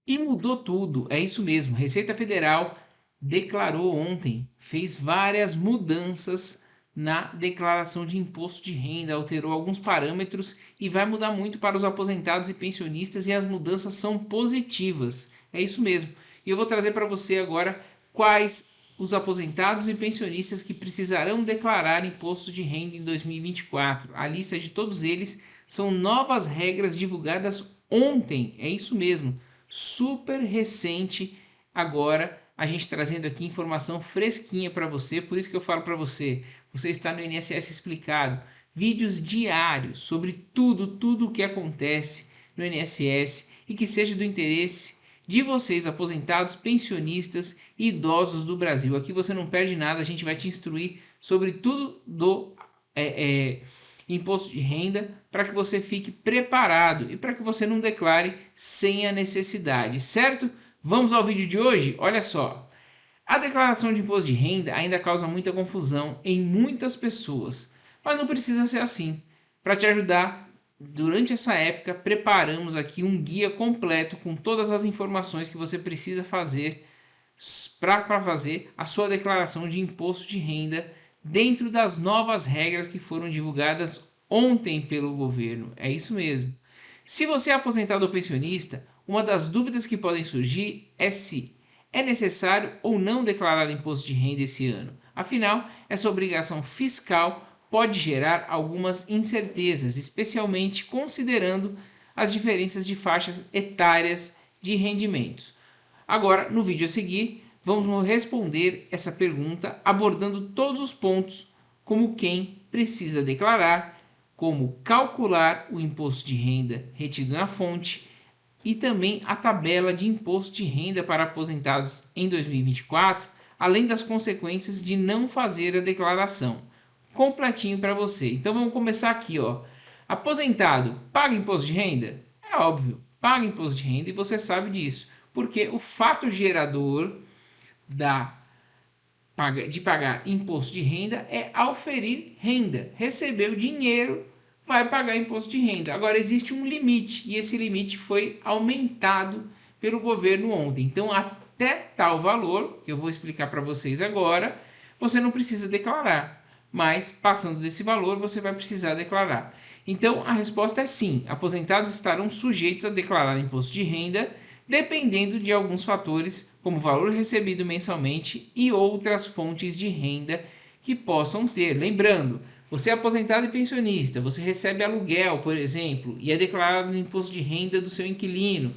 E mudou tudo, é isso mesmo. Receita Federal declarou ontem, fez várias mudanças na declaração de imposto de renda, alterou alguns parâmetros e vai mudar muito para os aposentados e pensionistas e as mudanças são positivas. É isso mesmo. E eu vou trazer para você agora quais os aposentados e pensionistas que precisarão declarar imposto de renda em 2024. A lista de todos eles são novas regras divulgadas ontem, é isso mesmo, super recente. Agora a gente trazendo aqui informação fresquinha para você, por isso que eu falo para você, você está no INSS Explicado, vídeos diários sobre tudo o que acontece no INSS e que seja do interesse de vocês, aposentados, pensionistas e idosos do Brasil. Aqui você não perde nada, a gente vai te instruir sobre tudo do imposto de renda para que você fique preparado e para que você não declare sem a necessidade, certo? Vamos ao vídeo de hoje? Olha só. A declaração de imposto de renda ainda causa muita confusão em muitas pessoas, mas não precisa ser assim. Para te ajudar, durante essa época, preparamos aqui um guia completo com todas as informações que você precisa fazer para fazer a sua declaração de imposto de renda dentro das novas regras que foram divulgadas ontem pelo governo. É isso mesmo. Se você é aposentado ou pensionista, uma das dúvidas que podem surgir é se é necessário ou não declarar imposto de renda esse ano. Afinal, essa obrigação fiscal pode gerar algumas incertezas, especialmente considerando as diferenças de faixas etárias de rendimentos. Agora, no vídeo a seguir, vamos responder essa pergunta abordando todos os pontos, como quem precisa declarar, como calcular o imposto de renda retido na fonte e também a tabela de imposto de renda para aposentados em 2024, além das consequências de não fazer a declaração. Completinho para você. Então vamos começar aqui, ó. Aposentado paga imposto de renda? É óbvio, paga imposto de renda e você sabe disso, porque o fato gerador de pagar imposto de renda é auferir renda. Recebeu dinheiro, vai pagar imposto de renda. Agora existe um limite e esse limite foi aumentado pelo governo ontem. Então até tal valor, que eu vou explicar para vocês agora, você não precisa declarar. Mas passando desse valor, você vai precisar declarar. Então a resposta é sim. Aposentados estarão sujeitos a declarar imposto de renda, dependendo de alguns fatores, como o valor recebido mensalmente e outras fontes de renda que possam ter. Lembrando, você é aposentado e pensionista, você recebe aluguel, por exemplo, e é declarado no imposto de renda do seu inquilino.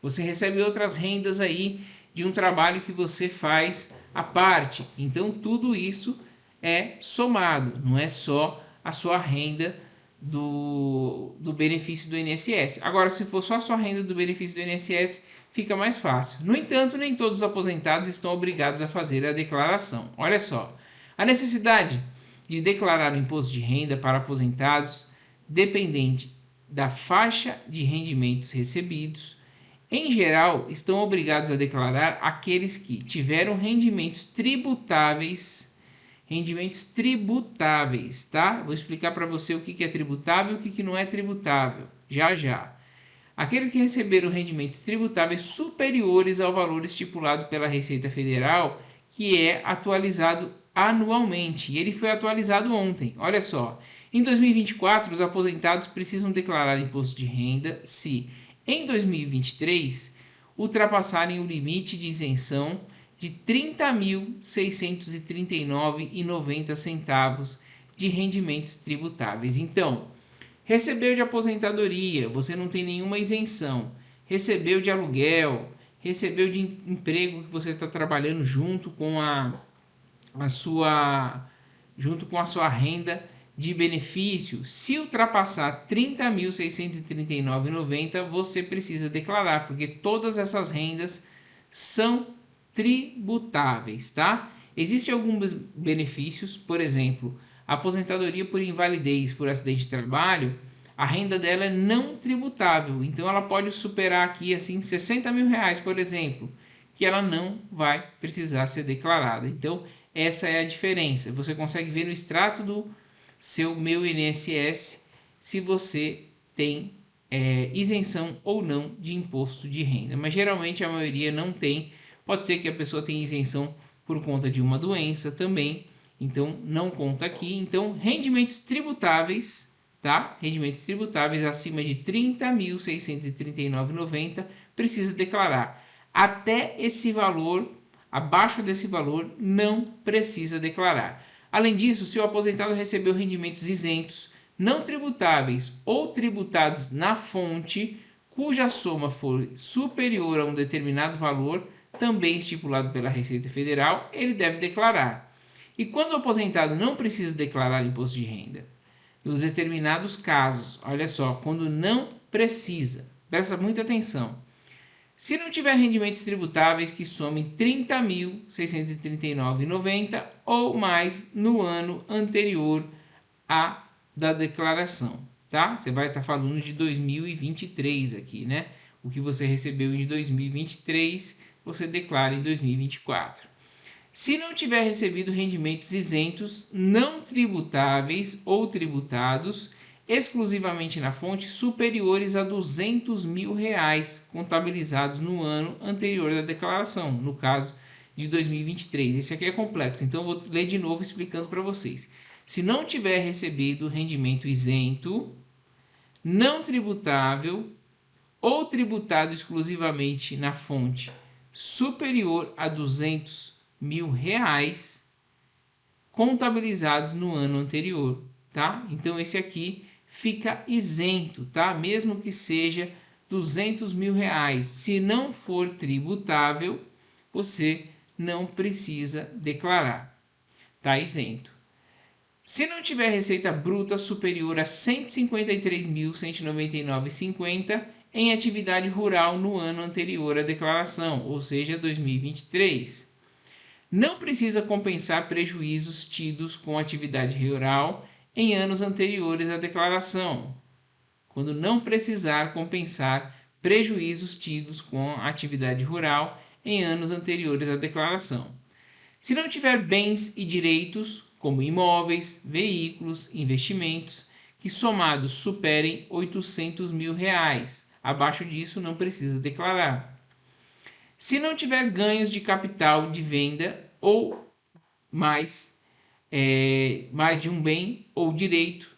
Você recebe outras rendas aí de um trabalho que você faz à parte. Então tudo isso é somado, não é só a sua renda do benefício do INSS. Agora, se for só a sua renda do benefício do INSS, fica mais fácil. No entanto, nem todos os aposentados estão obrigados a fazer a declaração. Olha só, a necessidade de declarar o imposto de renda para aposentados dependente da faixa de rendimentos recebidos. Em geral, estão obrigados a declarar aqueles que tiveram rendimentos tributáveis, tá? Vou explicar para você o que é tributável e o que não é tributável, já já. Aqueles que receberam rendimentos tributáveis superiores ao valor estipulado pela Receita Federal, que é atualizado anualmente, e ele foi atualizado ontem. Olha só, em 2024, os aposentados precisam declarar imposto de renda se, em 2023, ultrapassarem o limite de isenção de R$ 30.639,90 de rendimentos tributáveis. Então, recebeu de aposentadoria, você não tem nenhuma isenção. Recebeu de aluguel, recebeu de emprego que você está trabalhando junto com a sua renda de benefício. Se ultrapassar R$ 30.639,90, você precisa declarar, porque todas essas rendas são tributáveis, tá? Existem alguns benefícios, por exemplo, a aposentadoria por invalidez por acidente de trabalho, a renda dela é não tributável, então ela pode superar aqui assim R$ 60 mil, por exemplo, que ela não vai precisar ser declarada. Então essa é a diferença. Você consegue ver no extrato do seu Meu INSS se você tem isenção ou não de imposto de renda. Mas geralmente a maioria não tem. Pode ser que a pessoa tenha isenção por conta de uma doença também. Então não conta aqui. Então rendimentos tributáveis, tá? Rendimentos tributáveis acima de R$ 30.639,90 precisa declarar. Até esse valor, abaixo desse valor, não precisa declarar. Além disso, se o aposentado recebeu rendimentos isentos, não tributáveis ou tributados na fonte, cuja soma for superior a um determinado valor, também estipulado pela Receita Federal, ele deve declarar. E quando o aposentado não precisa declarar imposto de renda? Nos determinados casos, olha só, quando não precisa, presta muita atenção. Se não tiver rendimentos tributáveis que somem R$ 30.639,90 ou mais no ano anterior à da declaração, tá? Você vai estar falando de 2023 aqui, né? O que você recebeu em 2023, você declara em 2024. Se não tiver recebido rendimentos isentos, não tributáveis ou tributados exclusivamente na fonte superiores a R$ 200 mil contabilizados no ano anterior da declaração, no caso de 2023. Esse aqui é complexo, então eu vou ler de novo explicando para vocês. Se não tiver recebido rendimento isento, não tributável ou tributado exclusivamente na fonte superior a R$ 200 mil contabilizados no ano anterior, tá? Então esse aqui fica isento, tá? Mesmo que seja R$ 200 mil. Se não for tributável, você não precisa declarar, tá isento. Se não tiver receita bruta superior a R$ 153.199,50 em atividade rural no ano anterior à declaração, ou seja, 2023. Não precisa compensar prejuízos tidos com atividade rural em anos anteriores à declaração, quando não precisar compensar prejuízos tidos com atividade rural em anos anteriores à declaração. Se não tiver bens e direitos, como imóveis, veículos, investimentos, que somados superem R$ 800 mil. Abaixo disso, não precisa declarar. Se não tiver ganhos de capital de venda ou mais de um bem ou direito,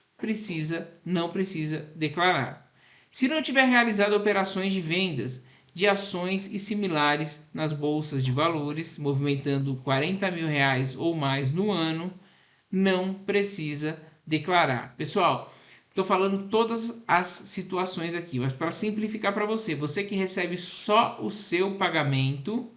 não precisa declarar. Se não tiver realizado operações de vendas de ações e similares nas bolsas de valores, movimentando R$ 40 mil ou mais no ano, não precisa declarar. Pessoal, estou falando todas as situações aqui, mas para simplificar para você, você que recebe só o seu pagamento,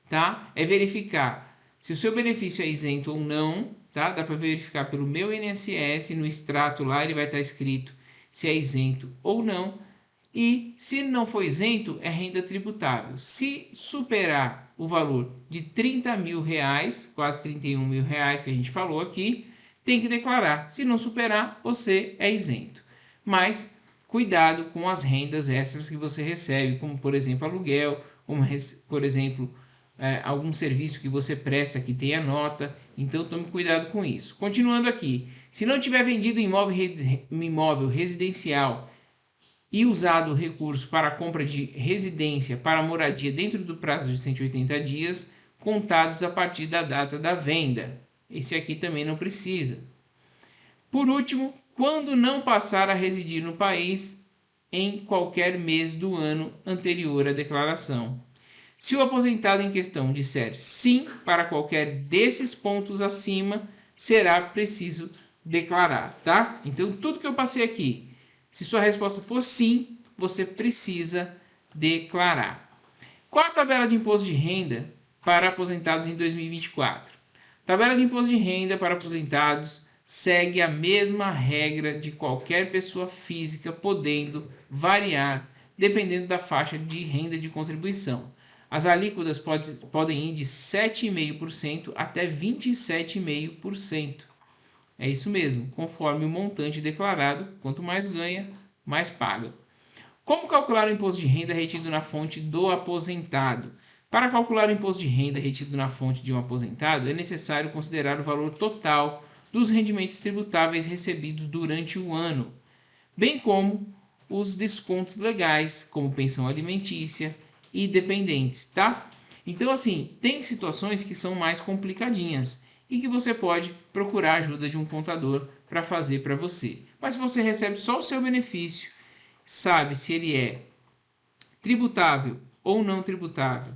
tá? É verificar se o seu benefício é isento ou não, tá? Dá para verificar pelo meu INSS, no extrato lá ele vai estar escrito se é isento ou não. E se não for isento, é renda tributável. Se superar o valor de R$ 30 mil, quase R$ 31 mil que a gente falou aqui, tem que declarar. Se não superar, você é isento. Mas cuidado com as rendas extras que você recebe, como por exemplo aluguel, como por exemplo algum serviço que você presta que tenha nota. Então tome cuidado com isso. Continuando aqui, se não tiver vendido imóvel residencial e usado o recurso para a compra de residência para moradia dentro do prazo de 180 dias, contados a partir da data da venda. Esse aqui também não precisa. Por último, quando não passar a residir no país em qualquer mês do ano anterior à declaração. Se o aposentado em questão disser sim para qualquer desses pontos acima, será preciso declarar, tá? Então, tudo que eu passei aqui, se sua resposta for sim, você precisa declarar. Qual a tabela de imposto de renda para aposentados em 2024? Tabela de imposto de renda para aposentados segue a mesma regra de qualquer pessoa física, podendo variar dependendo da faixa de renda de contribuição. As alíquotas podem ir de 7,5% até 27,5%. É isso mesmo, conforme o montante declarado, quanto mais ganha, mais paga. Como calcular o imposto de renda retido na fonte do aposentado? Para calcular o imposto de renda retido na fonte de um aposentado, é necessário considerar o valor total dos rendimentos tributáveis recebidos durante o ano, bem como os descontos legais, como pensão alimentícia e dependentes, tá? Então, assim, tem situações que são mais complicadinhas e que você pode procurar a ajuda de um contador para fazer para você. Mas se você recebe só o seu benefício, sabe se ele é tributável ou não tributável,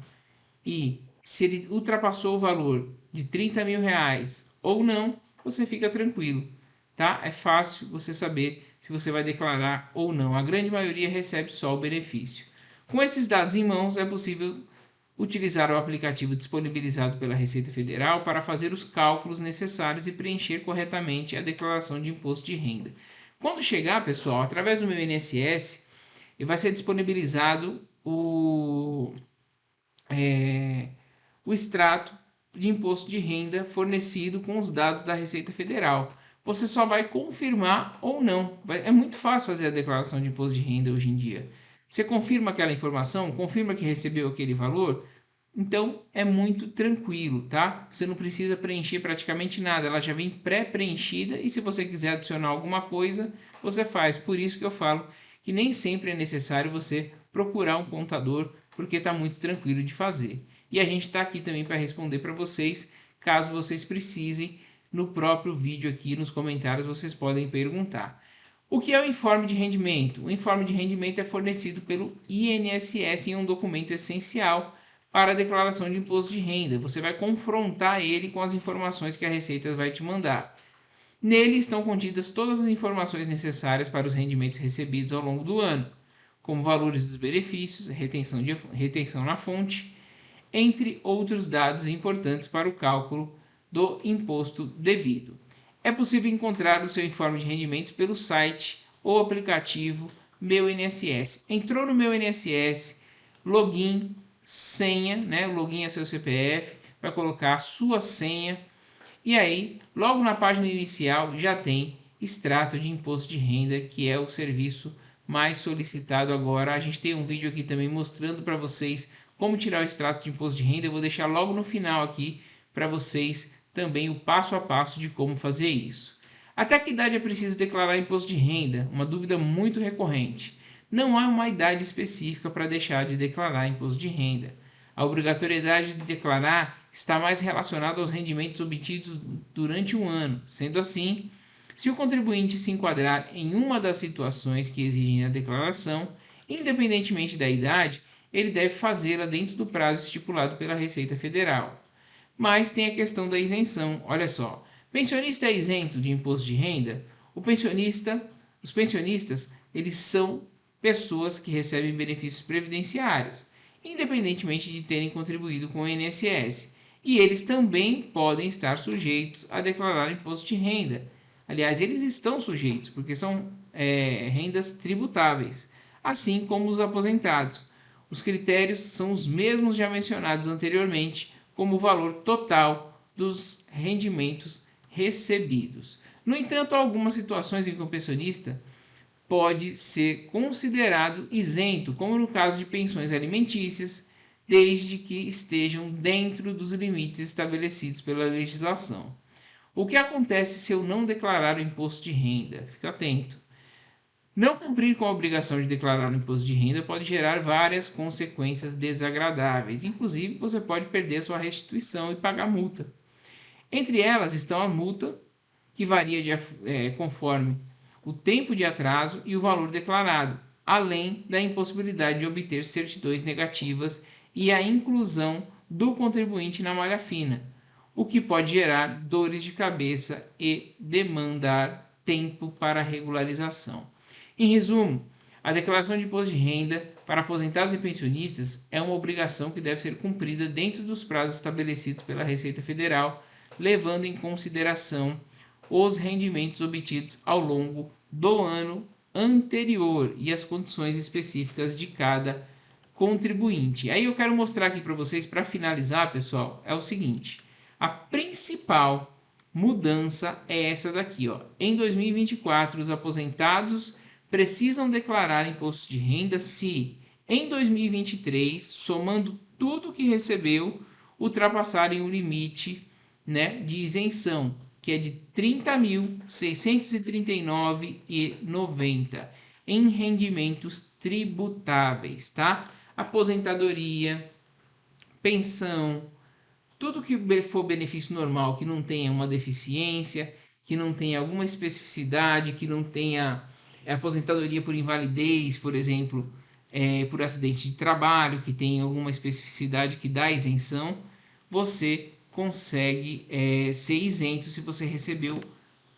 e se ele ultrapassou o valor de 30 mil reais ou não, você fica tranquilo, tá? É fácil você saber se você vai declarar ou não. A grande maioria recebe só o benefício. Com esses dados em mãos, é possível utilizar o aplicativo disponibilizado pela Receita Federal para fazer os cálculos necessários e preencher corretamente a declaração de imposto de renda. Quando chegar, pessoal, através do meu INSS, vai ser disponibilizado o extrato de imposto de renda fornecido com os dados da Receita Federal. Você só vai confirmar ou não. É muito fácil fazer a declaração de imposto de renda hoje em dia. Você confirma aquela informação, confirma que recebeu aquele valor, então é muito tranquilo, tá? Você não precisa preencher praticamente nada, ela já vem pré-preenchida e se você quiser adicionar alguma coisa, você faz. Por isso que eu falo que nem sempre é necessário você procurar um contador, porque está muito tranquilo de fazer. E a gente está aqui também para responder para vocês, caso vocês precisem, no próprio vídeo aqui nos comentários vocês podem perguntar. O que é o informe de rendimento? O informe de rendimento é fornecido pelo INSS em um documento essencial para a declaração de imposto de renda. Você vai confrontar ele com as informações que a Receita vai te mandar. Nele estão contidas todas as informações necessárias para os rendimentos recebidos ao longo do ano, como valores dos benefícios, retenção na fonte, entre outros dados importantes para o cálculo do imposto devido. É possível encontrar o seu informe de rendimento pelo site ou aplicativo Meu INSS. Entrou no Meu INSS, login, senha, né? O login é seu CPF, vai colocar a sua senha e aí, logo na página inicial já tem extrato de imposto de renda, que é o serviço mais solicitado agora. A gente tem um vídeo aqui também mostrando para vocês como tirar o extrato de imposto de renda. Eu vou deixar logo no final aqui para vocês também o passo a passo de como fazer isso. Até que idade é preciso declarar imposto de renda? Uma dúvida muito recorrente. Não há uma idade específica para deixar de declarar imposto de renda. A obrigatoriedade de declarar está mais relacionada aos rendimentos obtidos durante um ano. Sendo assim, se o contribuinte se enquadrar em uma das situações que exigem a declaração, independentemente da idade, ele deve fazê-la dentro do prazo estipulado pela Receita Federal. Mas tem a questão da isenção. Olha só, pensionista é isento de imposto de renda? Os pensionistas, eles são pessoas que recebem benefícios previdenciários, independentemente de terem contribuído com o INSS. E eles também podem estar sujeitos a declarar imposto de renda. Aliás, eles estão sujeitos, porque são rendas tributáveis, assim como os aposentados. Os critérios são os mesmos já mencionados anteriormente, como o valor total dos rendimentos recebidos. No entanto, há algumas situações em que o pensionista pode ser considerado isento, como no caso de pensões alimentícias, desde que estejam dentro dos limites estabelecidos pela legislação. O que acontece se eu não declarar o imposto de renda? Fica atento. Não cumprir com a obrigação de declarar o imposto de renda pode gerar várias consequências desagradáveis. Inclusive, você pode perder sua restituição e pagar multa. Entre elas estão a multa, que varia conforme o tempo de atraso e o valor declarado, além da impossibilidade de obter certidões negativas e a inclusão do contribuinte na malha fina, o que pode gerar dores de cabeça e demandar tempo para regularização. Em resumo, a declaração de imposto de renda para aposentados e pensionistas é uma obrigação que deve ser cumprida dentro dos prazos estabelecidos pela Receita Federal, levando em consideração os rendimentos obtidos ao longo do ano anterior e as condições específicas de cada contribuinte. Aí eu quero mostrar aqui para vocês, para finalizar, pessoal, é o seguinte: a principal mudança é essa daqui, ó. Em 2024, os aposentados precisam declarar imposto de renda se, em 2023, somando tudo que recebeu, ultrapassarem o limite, né, de isenção, que é de R$ 30.639,90. em rendimentos tributáveis, tá? Aposentadoria, pensão, tudo que for benefício normal, que não tenha uma deficiência, que não tenha alguma especificidade, que não tenha aposentadoria por invalidez, por exemplo, por acidente de trabalho, que tem alguma especificidade que dá isenção, você consegue ser isento se você recebeu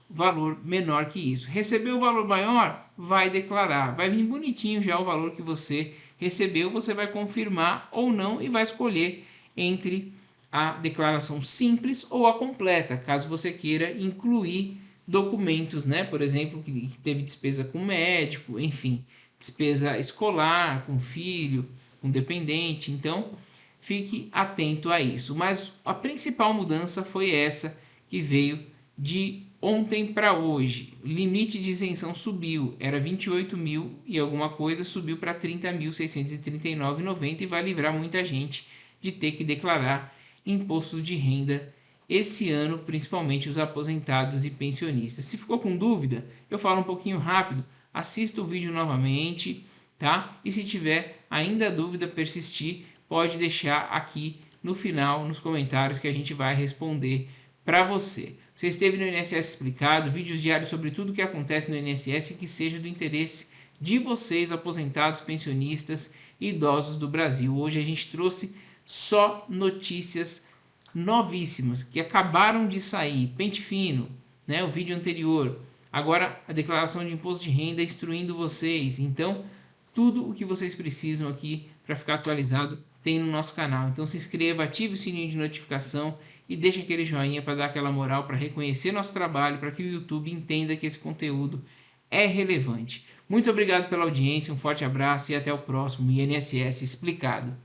valor menor que isso. Recebeu o valor maior, vai declarar. Vai vir bonitinho já o valor que você recebeu, você vai confirmar ou não e vai escolher entre a declaração simples ou a completa, caso você queira incluir documentos, né? Por exemplo, que teve despesa com médico, enfim, despesa escolar, com filho, com dependente. Então, fique atento a isso. Mas a principal mudança foi essa que veio de ontem para hoje. Limite de isenção subiu, era 28 mil e alguma coisa, subiu para 30.639,90 e vai livrar muita gente de ter que declarar imposto de renda esse ano, principalmente os aposentados e pensionistas. Se ficou com dúvida, eu falo um pouquinho rápido, assista o vídeo novamente, tá? E se tiver ainda dúvida persistir, pode deixar aqui no final, nos comentários, que a gente vai responder para você. Você esteve no INSS Explicado, vídeos diários sobre tudo o que acontece no INSS e que seja do interesse de vocês, aposentados, pensionistas e idosos do Brasil. Hoje a gente trouxe só notícias novíssimas que acabaram de sair. Pente fino, né? O vídeo anterior. Agora a declaração de imposto de renda instruindo vocês. Então, tudo o que vocês precisam aqui para ficar atualizado tem no nosso canal. Então se inscreva, ative o sininho de notificação e deixe aquele joinha para dar aquela moral, para reconhecer nosso trabalho, para que o YouTube entenda que esse conteúdo é relevante. Muito obrigado pela audiência, um forte abraço e até o próximo INSS Explicado.